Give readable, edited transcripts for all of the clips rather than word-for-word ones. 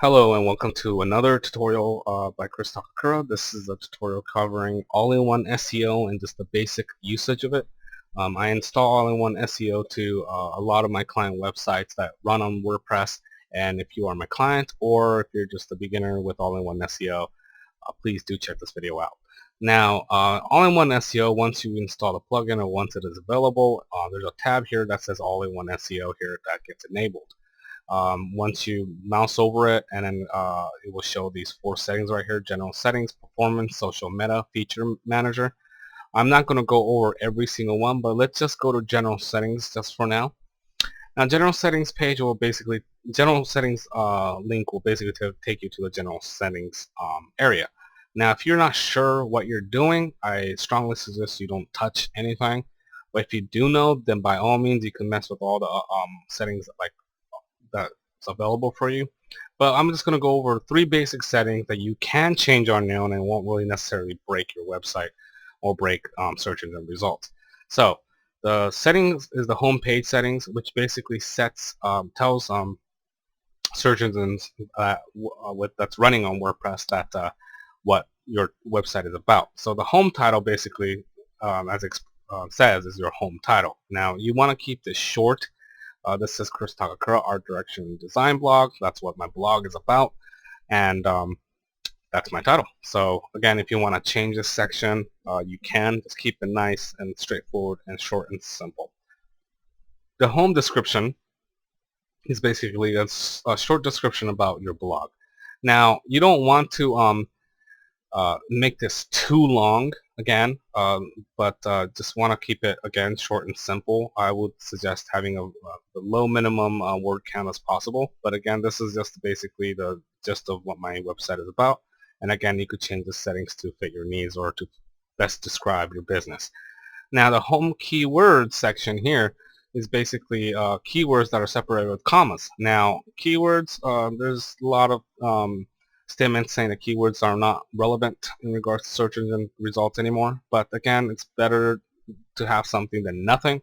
Hello and welcome to another tutorial by Chris Takakura. This is a tutorial covering all-in-one SEO and just the basic usage of it. I install all-in-one SEO to a lot of my client websites that run on WordPress, and if you are my client or if you're just a beginner with all-in-one SEO, please do check this video out. Now, all-in-one SEO, once you install the plugin or once it is available, there's a tab here that says all-in-one SEO here that gets enabled. Once you mouse over it, and then it will show these four settings right here: general settings, performance, social meta, feature manager. I'm not going to go over every single one, but let's just go to general settings just for now. Now, general settings page will basically, general settings link will basically take you to the general settings area. Now, if you're not sure what you're doing, I strongly suggest you don't touch anything. But if you do know, then by all means, you can mess with all the settings like that's available for you. But I'm just going to go over three basic settings that you can change on your own and won't really necessarily break your website or break search engine results. So the settings is the home page settings, which basically sets tells search engines that's running on WordPress that what your website is about. So the home title basically, as it says, is your home title. Now you want to keep this short. This is Chris Takakura, Art Direction and Design blog. That's what my blog is about, and that's my title. So again, if you want to change this section, you can. Just keep it nice and straightforward and short and simple. The home description is basically a short description about your blog. Now, you don't want to make this too long again, but just want to keep it again short and simple. I would suggest having the low minimum word count as possible, but again, this is just basically the gist of what my website is about. And again, you could change the settings to fit your needs or to best describe your business. Now, the home keywords section here is basically keywords that are separated with commas. Now, keywords, there's a lot of statements saying that keywords are not relevant in regards to search engine results anymore. But again, it's better to have something than nothing.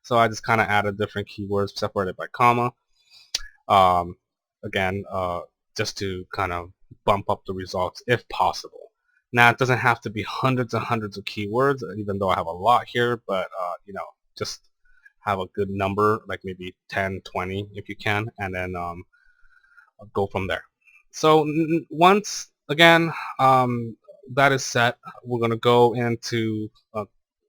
So I just kind of added different keywords separated by comma. Again, just to kind of bump up the results if possible. Now, it doesn't have to be hundreds and hundreds of keywords, even though I have a lot here, but just have a good number, like maybe 10, 20 if you can, and then go from there. So once again that is set, we're going to go into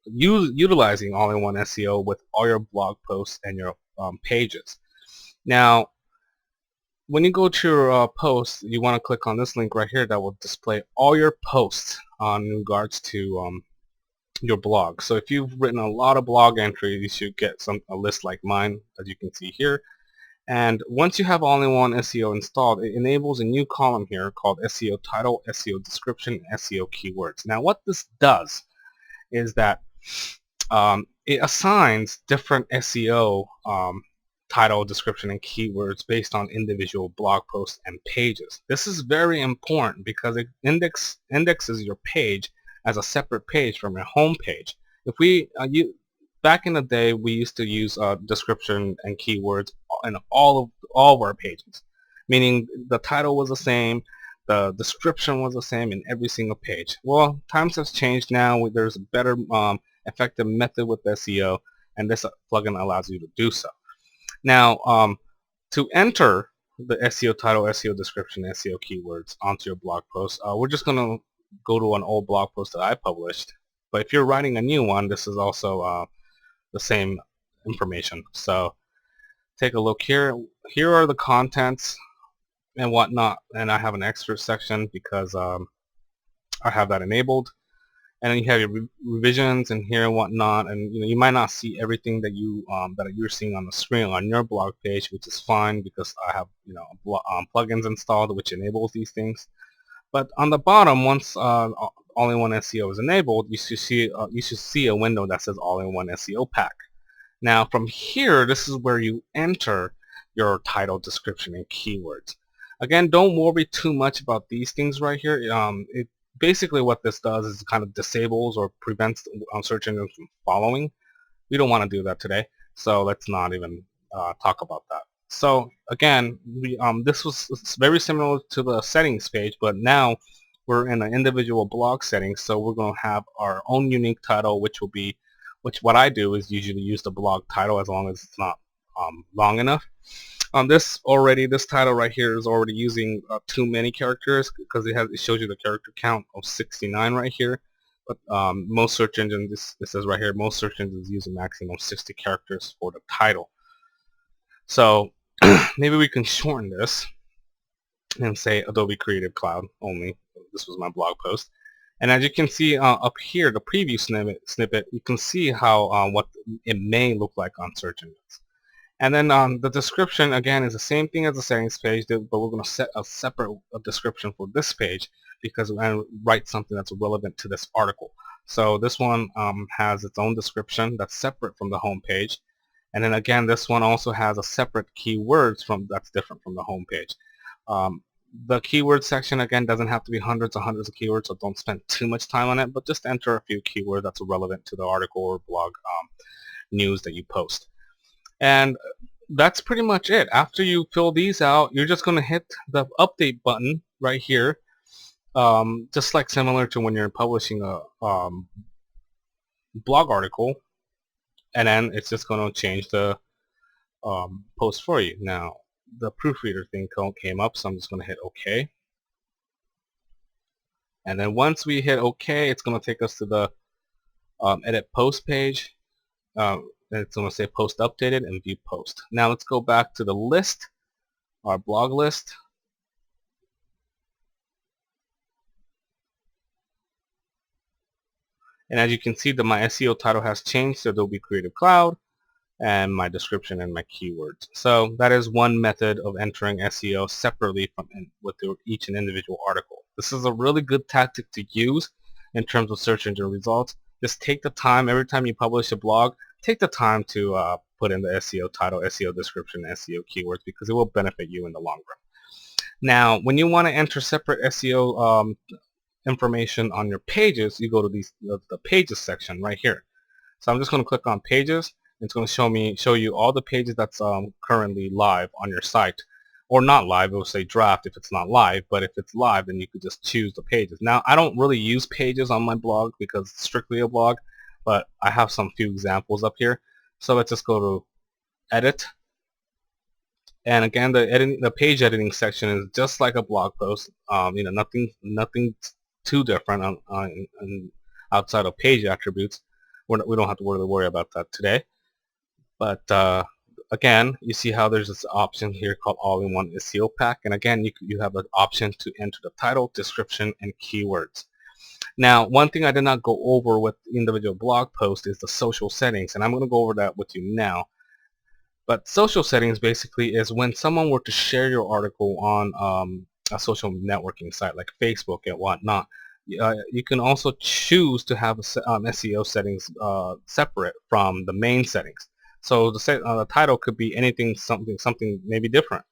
utilizing all-in-one SEO with all your blog posts and your pages. Now, when you go to your posts, you want to click on this link right here that will display all your posts in regards to your blog. So if you've written a lot of blog entries, you should get a list like mine, as you can see here. And once you have all-in-one SEO installed, it enables a new column here called SEO title, SEO description, and SEO keywords. Now, what this does is that it assigns different SEO title, description, and keywords based on individual blog posts and pages. This is very important because it indexes your page as a separate page from your home page. If we back in the day, we used to use description and keywords in all of our pages, meaning the title was the same, the description was the same in every single page. Well, times have changed now. There's a better effective method with SEO, and this plugin allows you to do so. Now, to enter the SEO title, SEO description, SEO keywords onto your blog post, we're just going to go to an old blog post that I published. But if you're writing a new one, this is also the same information. So take a look here. Here are the contents and whatnot, and I have an extra section because I have that enabled. And then you have your revisions in here and whatnot, and you might not see everything that you're seeing on the screen on your blog page, which is fine because I have plugins installed which enables these things. But on the bottom, once all-in-one SEO is enabled, you should see a window that says all-in-one SEO pack. Now, from here, this is where you enter your title, description, and keywords. Again, don't worry too much about these things right here. Basically what this does is kind of disables or prevents search engines from following. We don't want to do that today, so let's not even talk about that. So again, this was very similar to the settings page, but now we're in an individual blog settings. So we're going to have our own unique title, which what I do is usually use the blog title as long as it's not long enough. This title right here is already using too many characters because it shows you the character count of 69 right here. But most search engines, this says right here, most search engines use a maximum of 60 characters for the title. So maybe we can shorten this and say Adobe Creative Cloud only. This was my blog post. And as you can see up here, the preview snippet, you can see how what it may look like on search engines. And then the description, again, is the same thing as the settings page, but we're going to set a separate description for this page because we're going to write something that's relevant to this article. So this one has its own description that's separate from the home page. And then again, this one also has a separate keywords that's different from the home page. The keyword section, again, doesn't have to be hundreds and hundreds of keywords, so don't spend too much time on it, but just enter a few keywords that's relevant to the article or blog news that you post. And that's pretty much it. After you fill these out, you're just going to hit the update button right here, just like similar to when you're publishing a blog article, and then it's just going to change the post for you. Now, the proofreader thing came up, so I'm just going to hit OK. And then once we hit OK, it's going to take us to the edit post page. It's going to say post updated and view post. Now let's go back to the list, our blog list. And as you can see, my SEO title has changed to Adobe Creative Cloud, and my description and my keywords. So that is one method of entering SEO separately from with each and individual article. This is a really good tactic to use in terms of search engine results. Just take the time every time you publish a blog. Take the time to put in the SEO title, SEO description, SEO keywords, because it will benefit you in the long run. Now, when you want to enter separate SEO information on your pages, you go to the pages section right here. So I'm just going to click on pages. It's going to show you all the pages that's currently live on your site, or not live. It will say draft if it's not live, but if it's live, then you could just choose the pages. Now, I don't really use pages on my blog because it's strictly a blog, but I have some few examples up here. So let's just go to edit, and again, the page editing section is just like a blog post. Nothing too different outside of page attributes. We don't have to really worry about that today. But again, you see how there's this option here called All-in-One SEO Pack, and again, you have an option to enter the title, description, and keywords. Now, one thing I did not go over with individual blog posts is the social settings, and I'm going to go over that with you now. But social settings basically is when someone were to share your article on a social networking site like Facebook and whatnot, you can also choose to have SEO settings separate from the main settings. So the title could be anything, something maybe different,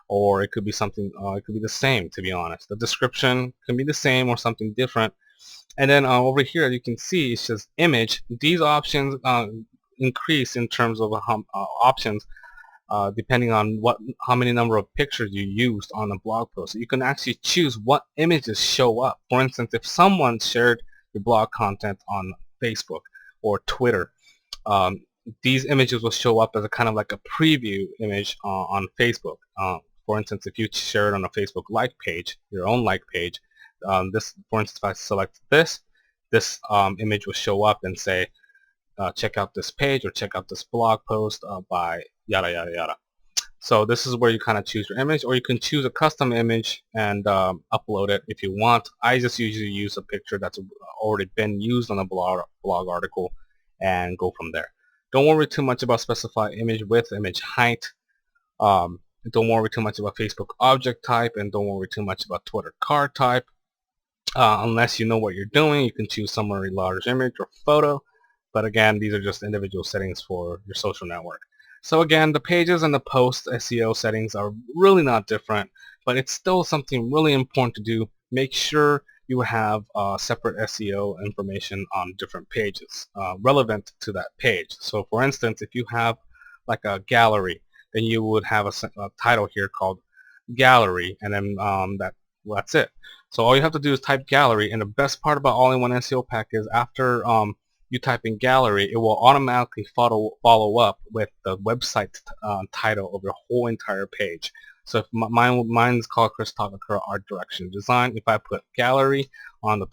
or it could be something, it could be the same, to be honest. The description can be the same or something different. And then over here, you can see it says image. These options increase in terms of options depending on how many number of pictures you used on a blog post. So you can actually choose what images show up. For instance, if someone shared your blog content on Facebook or Twitter, these images will show up as a kind of like a preview image on Facebook. For instance, if you share it on a Facebook like page, your own like page, for instance, if I select this image will show up and say, check out this page or check out this blog post by yada yada yada. So this is where you kind of choose your image, or you can choose a custom image and upload it if you want. I just usually use a picture that's already been used on a blog article and go from there. Don't worry too much about specify image width, image height. Don't worry too much about Facebook object type, and don't worry too much about Twitter card type. Unless you know what you're doing, you can choose somewhere large image or photo. But again, these are just individual settings for your social network. So again, the pages and the post SEO settings are really not different, but it's still something really important to do. Make sure you have separate SEO information on different pages relevant to that page. So for instance, if you have like a gallery then you would have a title here called gallery, and then that's it. So all you have to do is type gallery, and the best part about all-in-one SEO pack is after you type in gallery, it will automatically follow up with the website title of your whole entire page. So if mine's called Chris Takakura Art Direction Design. If I put gallery on the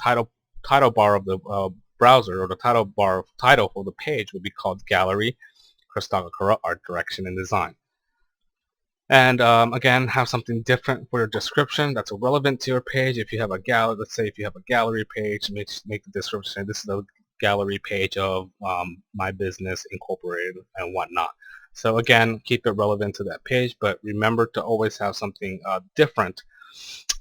title bar of the browser, or the title for the page would be called gallery Chris Takakura Art Direction and Design. And again, have something different for your description that's relevant to your page. If you have a gallery, let's say if you have a gallery page, make the description, this is the gallery page of my business incorporated and whatnot. So again, keep it relevant to that page, but remember to always have something different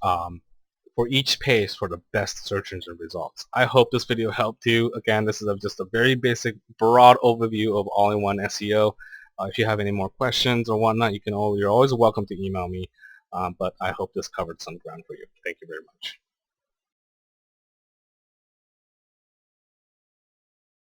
for each page for the best search engine results. I hope this video helped you. Again, this is just a very basic, broad overview of all-in-one SEO. If you have any more questions or whatnot, you're always welcome to email me. But I hope this covered some ground for you. Thank you very much.